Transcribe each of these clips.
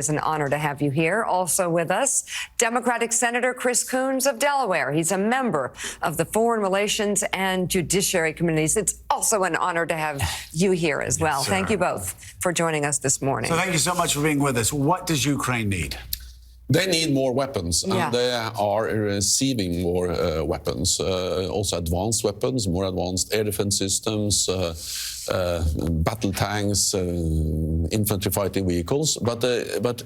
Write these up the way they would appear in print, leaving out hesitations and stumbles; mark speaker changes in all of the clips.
Speaker 1: It's an honor to have you here. Also with us, Democratic Senator Chris Coons of Delaware. He's a member of the Foreign Relations and Judiciary Committees. It's also an honor to have you here as well. Thank you both for joining us this morning.
Speaker 2: So thank you so much for being with us. What does Ukraine need?
Speaker 3: They need more weapons, and they are receiving more weapons, also advanced weapons, more advanced air defense systems, battle tanks, infantry fighting vehicles. But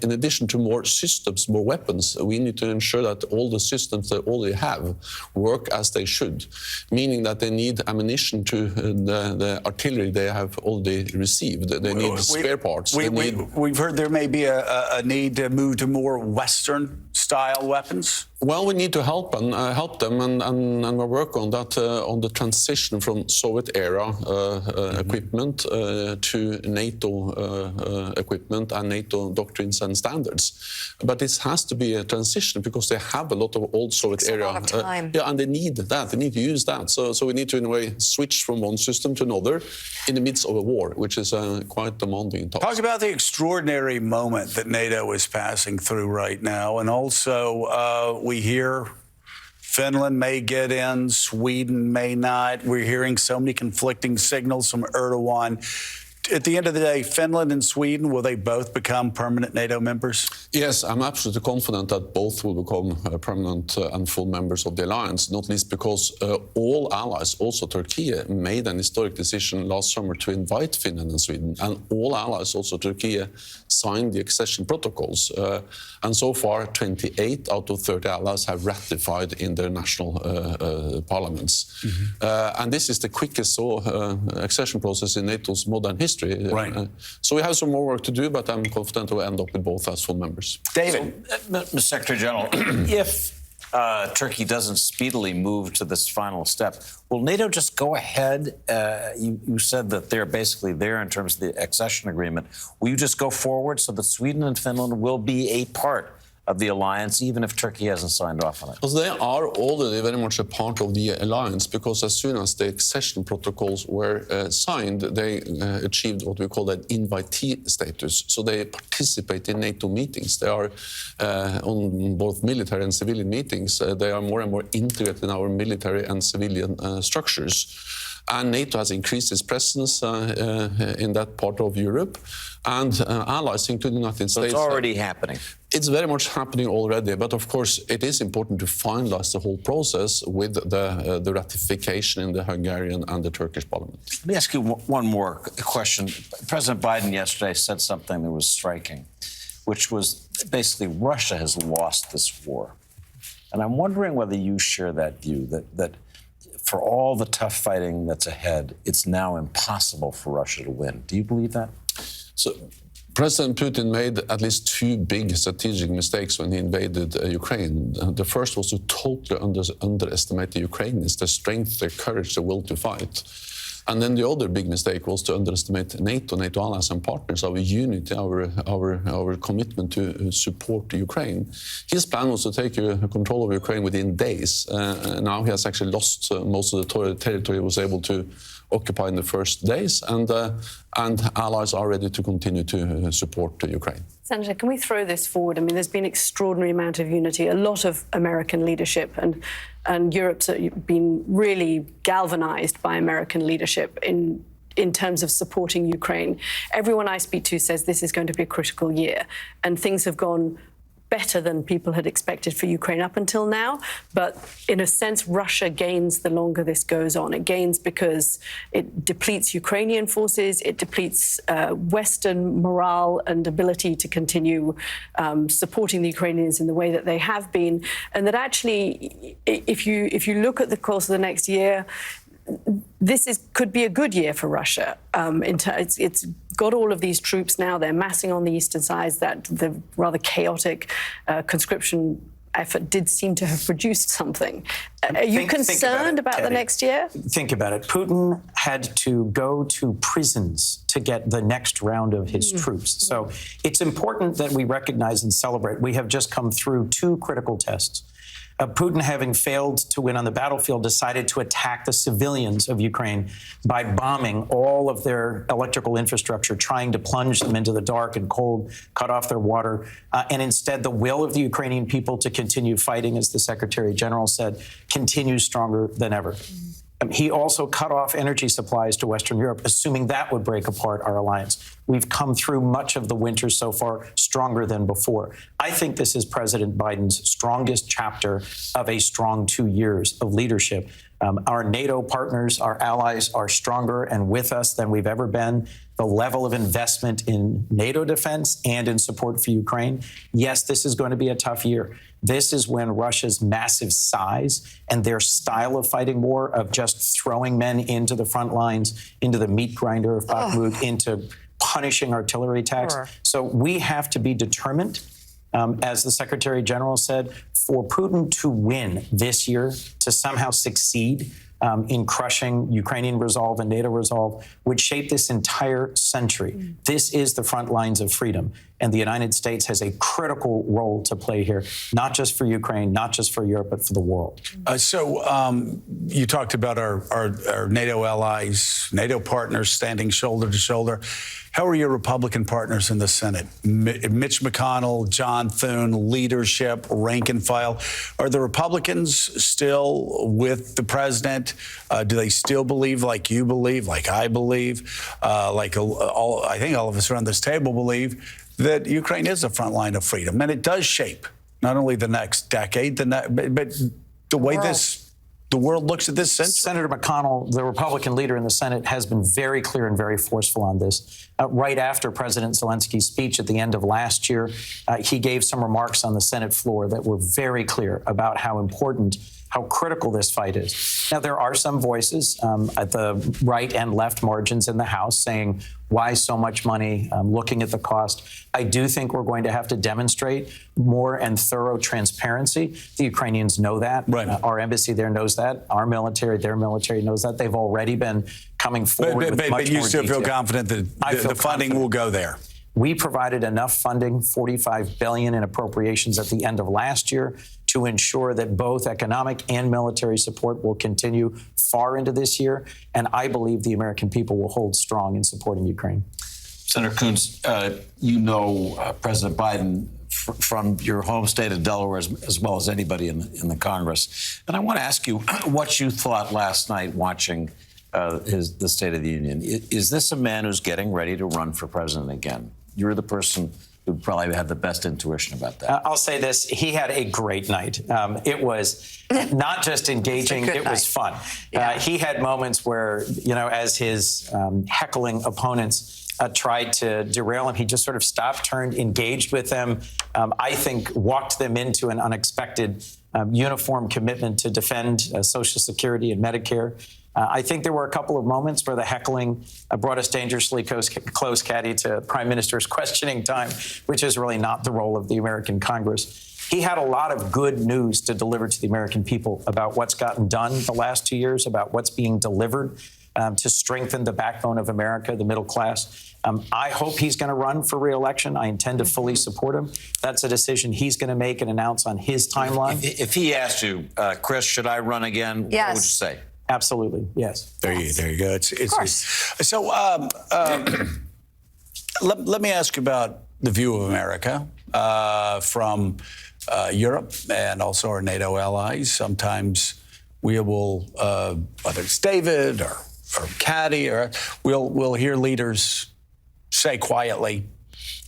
Speaker 3: in addition to more systems, more weapons, we need to ensure that all the systems they already have work as they should, meaning that they need ammunition to the artillery they have already received. They need spare parts.
Speaker 2: We've heard there may be a need to move to more Western-style weapons.
Speaker 3: Well, we need to help them and work on that, on the transition from Soviet-era equipment to NATO equipment and NATO doctrines and standards. But it has to be a transition because they have a lot of old Soviet-era. And they need that. They need to use that. So we need to, in a way, switch from one system to another in the midst of a war, which is quite demanding task.
Speaker 2: Talk about the extraordinary moment that NATO is passing through right now, and also we hear Finland may get in, Sweden may not. We're hearing so many conflicting signals from Erdogan. At the end of the day, Finland and Sweden, will they both become permanent NATO members?
Speaker 3: Yes, I'm absolutely confident that both will become permanent and full members of the alliance, not least because all allies, also Turkey, made an historic decision last summer to invite Finland and Sweden. And all allies, also Turkey, signed the accession protocols. And so far, 28 out of 30 allies have ratified in their national parliaments. And this is the quickest accession process in NATO's modern history.
Speaker 2: Right.
Speaker 3: So we have some more work to do, but I'm confident we'll end up with both as full members.
Speaker 2: David.
Speaker 4: So, Mr. Secretary General, if Turkey doesn't speedily move to this final step, will NATO just go ahead? You said that they're basically there in terms of the accession agreement. Will you just go forward so that Sweden and Finland will be a part of the alliance, even if Turkey hasn't signed off on it?
Speaker 3: Because they are already very much a part of the alliance, because as soon as the accession protocols were signed, they achieved what we call an invitee status. So they participate in NATO meetings. They are on both military and civilian meetings. They are more and more integrated in our military and civilian structures. And NATO has increased its presence in that part of Europe, and allies, including the United States.
Speaker 4: So it's already happening.
Speaker 3: It's very much happening already, but of course it is important to finalize the whole process with the ratification in the Hungarian and the Turkish parliament.
Speaker 4: Let me ask you one more question. President Biden yesterday said something that was striking, which was basically Russia has lost this war. And I'm wondering whether you share that view, that for all the tough fighting that's ahead, it's now impossible for Russia to win. Do you believe that?
Speaker 3: So President Putin made at least two big strategic mistakes when he invaded Ukraine. The first was to totally underestimate the Ukrainians, their strength, their courage, their will to fight. And then the other big mistake was to underestimate NATO allies and partners, our unity, our commitment to support Ukraine. His plan was to take control of Ukraine within days. Now he has actually lost most of the territory he was able to occupy in the first days, and allies are ready to continue to support Ukraine.
Speaker 5: Senator, can we throw this forward? I mean, there's been an extraordinary amount of unity, a lot of American leadership, and Europe's been really galvanized by American leadership in terms of supporting Ukraine. Everyone I speak to says this is going to be a critical year, and things have gone better than people had expected for Ukraine up until now. But in a sense, Russia gains the longer this goes on. It gains because it depletes Ukrainian forces, it depletes Western morale and ability to continue supporting the Ukrainians in the way that they have been. And that actually, if you look at the course of the next year, this could be a good year for Russia. It's got all of these troops now. They're massing on the eastern sides. That the rather chaotic conscription effort did seem to have produced something. Are you concerned about the next year?
Speaker 6: Think about it. Putin had to go to prisons to get the next round of his troops. So it's important that we recognize and celebrate. We have just come through two critical tests. Putin, having failed to win on the battlefield, decided to attack the civilians of Ukraine by bombing all of their electrical infrastructure, trying to plunge them into the dark and cold, cut off their water. And instead, the will of the Ukrainian people to continue fighting, as the Secretary General said, continues stronger than ever. He also cut off energy supplies to Western Europe, assuming that would break apart our alliance. We've come through much of the winter so far stronger than before. I think this is President Biden's strongest chapter of a strong 2 years of leadership. Our NATO partners, our allies, are stronger and with us than we've ever been. The level of investment in NATO defense and in support for Ukraine, yes, this is going to be a tough year. This is when Russia's massive size and their style of fighting war, of just throwing men into the front lines, into the meat grinder of Bakhmut, into punishing artillery attacks.
Speaker 1: Sure.
Speaker 6: So we have to be determined, as the Secretary General said, for Putin to win this year, to somehow succeed in crushing Ukrainian resolve and NATO resolve, would shape this entire century. This is the front lines of freedom. And the United States has a critical role to play here, not just for Ukraine, not just for Europe, but for the world.
Speaker 2: You talked about our NATO allies, NATO partners standing shoulder to shoulder. How are your Republican partners in the Senate? Mitch McConnell, John Thune, leadership, rank and file. Are the Republicans still with the president? Do they still believe like you believe, like I believe, I think all of us around this table believe that Ukraine is a front line of freedom, and it does shape not only the next decade, but the way the world looks at this century.
Speaker 6: Senator McConnell, the Republican leader in the Senate, has been very clear and very forceful on this. Right after President Zelensky's speech at the end of last year, he gave some remarks on the Senate floor that were very clear about how important, how critical this fight is. Now, there are some voices at the right and left margins in the House saying, why so much money, looking at the cost. I do think we're going to have to demonstrate more and thorough transparency. The Ukrainians know that.
Speaker 2: Right.
Speaker 6: Our embassy there knows that. Our military, their military knows that. They've already been coming forward with much more
Speaker 2: But you still
Speaker 6: detail.
Speaker 2: feel confident that the funding will go there?
Speaker 6: We provided enough funding, $45 billion in appropriations at the end of last year, to ensure that both economic and military support will continue far into this year. And I believe the American people will hold strong in supporting Ukraine.
Speaker 4: Senator Coons, President Biden from your home state of Delaware as well as anybody in the Congress. And I want to ask you what you thought last night watching the State of the Union. Is this a man who's getting ready to run for president again? You're the person who probably had the best intuition about that.
Speaker 6: I'll say this. He had a great night. It was not just engaging, it was fun.
Speaker 1: Yeah.
Speaker 6: He had moments where, as his heckling opponents tried to derail him, he just sort of stopped, turned, engaged with them. I think walked them into an unexpected uniform commitment to defend Social Security and Medicare. I think there were a couple of moments where the heckling brought us dangerously close, Caddy, to Prime Minister's questioning time, which is really not the role of the American Congress. He had a lot of good news to deliver to the American people about what's gotten done the last 2 years, about what's being delivered to strengthen the backbone of America, the middle class. I hope he's going to run for re-election. I intend to fully support him. That's a decision he's going to make and announce on his timeline.
Speaker 4: If he asked you, Chris, should I run again?
Speaker 1: Yes.
Speaker 4: What would you say?
Speaker 6: Absolutely, yes.
Speaker 2: There you go.
Speaker 1: Of course.
Speaker 2: So let me ask you about the view of America from Europe and also our NATO allies. Sometimes we will, whether it's David or Caddy, or we'll hear leaders say quietly,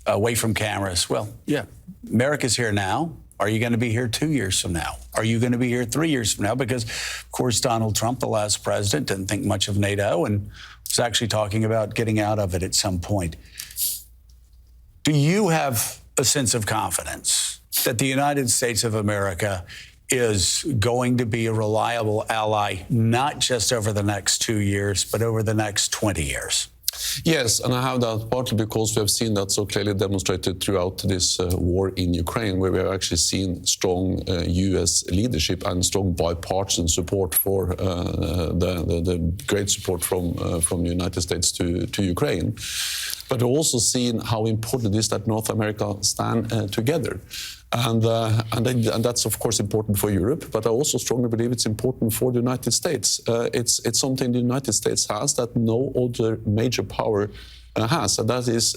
Speaker 2: away from cameras, well, yeah, America's here now. Are you going to be here 2 years from now? Are you going to be here 3 years from now? Because, of course, Donald Trump, the last president, didn't think much of NATO and was actually talking about getting out of it at some point. Do you have a sense of confidence that the United States of America is going to be a reliable ally, not just over the next 2 years, but over the next 20 years?
Speaker 3: Yes, and I have that partly because we have seen that so clearly demonstrated throughout this war in Ukraine, where we have actually seen strong U.S. leadership and strong bipartisan support for the great support from the United States to Ukraine. but also seen how important it is that North America stand together. And that's, of course, important for Europe, but I also strongly believe it's important for the United States. It's something the United States has that no other major power has, and that is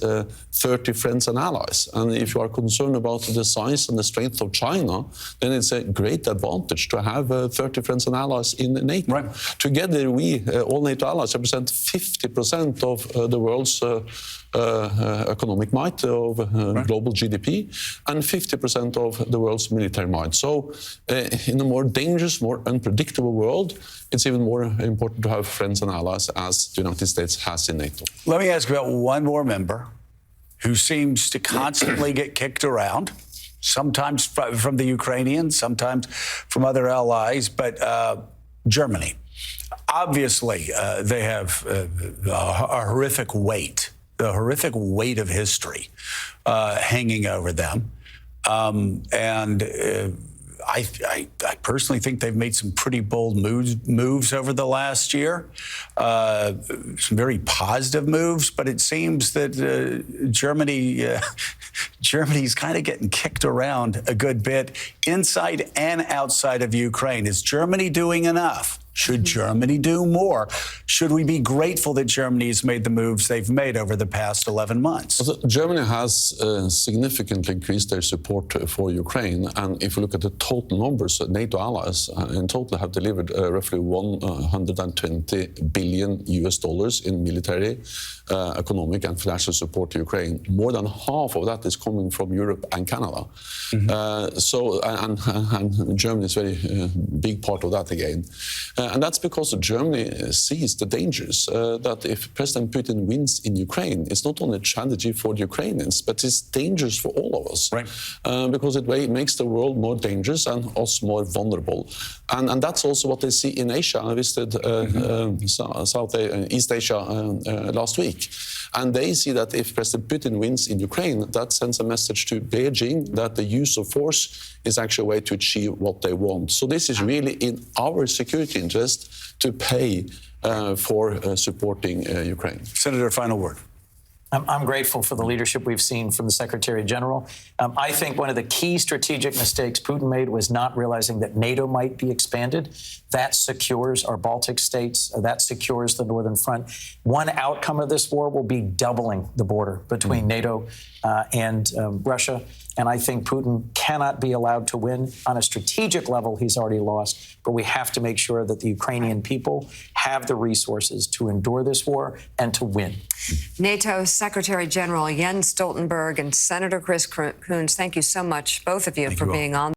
Speaker 3: 30 friends and allies. And if you are concerned about the size and the strength of China, then it's a great advantage to have 30 friends and allies in NATO.
Speaker 2: Right.
Speaker 3: Together, we, all NATO allies, represent 50% of the world's economic might, of global GDP, and 50% of the world's military might. So in a more dangerous, more unpredictable world, it's even more important to have friends and allies as the United States has in NATO.
Speaker 2: Let me ask about one more member who seems to constantly get kicked around, sometimes from the Ukrainians, sometimes from other allies, but Germany. Obviously, they have a horrific weight, the horrific weight of history hanging over them. I personally think they've made some pretty bold moves over the last year, some very positive moves, but it seems that Germany's kind of getting kicked around a good bit inside and outside of Ukraine. Is Germany doing enough? Should Germany do more? Should we be grateful that Germany has made the moves they've made over the past 11 months?
Speaker 3: Also, Germany has significantly increased their support for Ukraine. And if you look at the total numbers, NATO allies in total have delivered roughly $120 billion in military, economic and financial support to Ukraine. More than half of that is coming from Europe and Canada. And Germany is a very big part of that again. And that's because Germany sees the dangers that if President Putin wins in Ukraine, it's not only a tragedy for the Ukrainians, but it's dangerous for all of us.
Speaker 2: Right.
Speaker 3: Because it makes the world more dangerous and us more vulnerable. And that's also what they see in Asia. I visited East Asia last week. And they see that if President Putin wins in Ukraine, that sends a message to Beijing that the use of force is actually a way to achieve what they want. So this is really in our security interest to pay for supporting Ukraine.
Speaker 2: Senator, final word.
Speaker 6: I'm grateful for the leadership we've seen from the Secretary General. I think one of the key strategic mistakes Putin made was not realizing that NATO might be expanded. That secures our Baltic states. That secures the Northern Front. One outcome of this war will be doubling the border between NATO and Russia. And I think Putin cannot be allowed to win. On a strategic level, he's already lost. But we have to make sure that the Ukrainian people have the resources to endure this war and to win.
Speaker 1: NATO Secretary General Jens Stoltenberg and Senator Chris Coons, thank you so much, both of you, for being on.